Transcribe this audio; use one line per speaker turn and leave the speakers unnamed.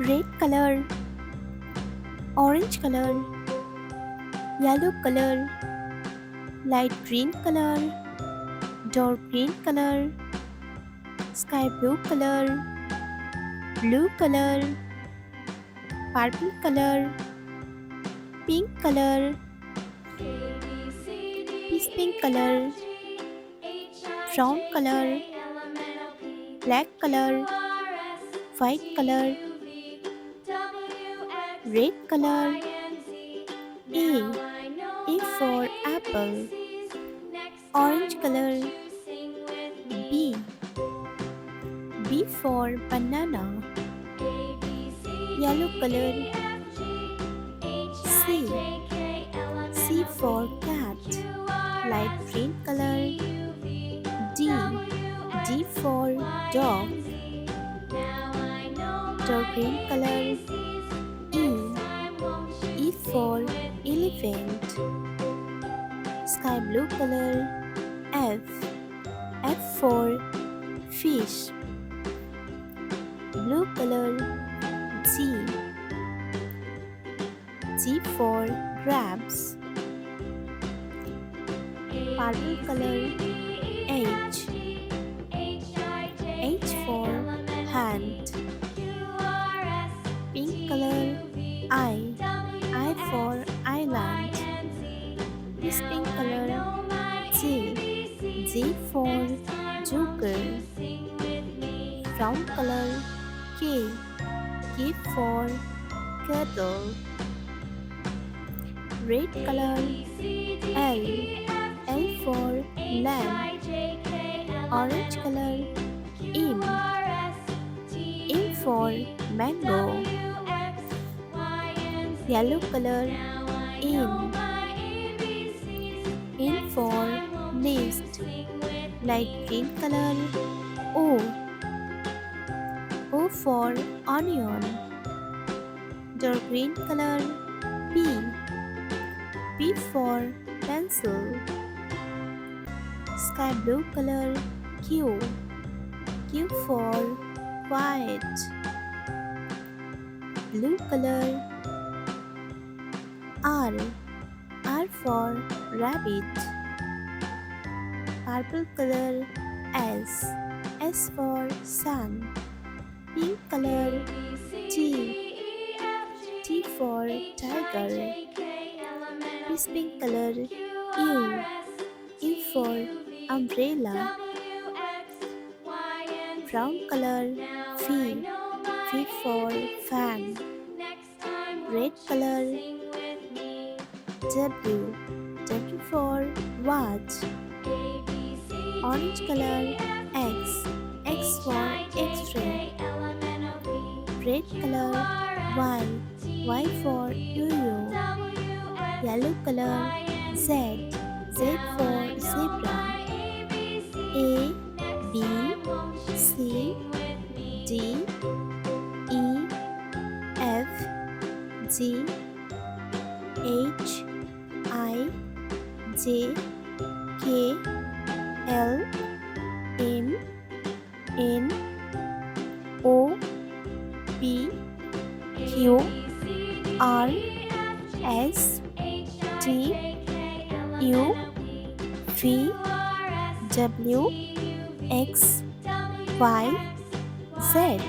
red color, orange color, yellow color, light green color, dark green color, sky blue color, purple color, pink color, peach pink color, brown color, black color, white color, red color. A. A for apple, orange color. B. B for banana, yellow color. C. C for cat, light green color. D. D for dog, dark green color. E. E for elephant, sky blue color. F. F for fish, blue color. G. G for grapes, purple color. H. H for hand, pink color. I. I for island, this pink color. J. J for joker, brown color. K. K for kettle, red color. L. L for lamb, orange color. M. M for mango, yellow color. N. N for nest, light green color. O. O for onion, dark green color. P. P for pencil, sky blue color. Q. Q for white, blue color. R. R for rabbit, purple color. S. S for sun, pink color. T. T for tiger, this pink color. U. U for umbrella, brown color. V. V for fan, red color. W. W for watch, orange color. X. X for X-ray, red color. Y. Y for yo-yo, yellow color. Z. Z for zebra. A. B. C. D. E. F. G. H. I. J. K. L. M. N. O. P. Q. R. S. T. U. V. W. X. Y. Z.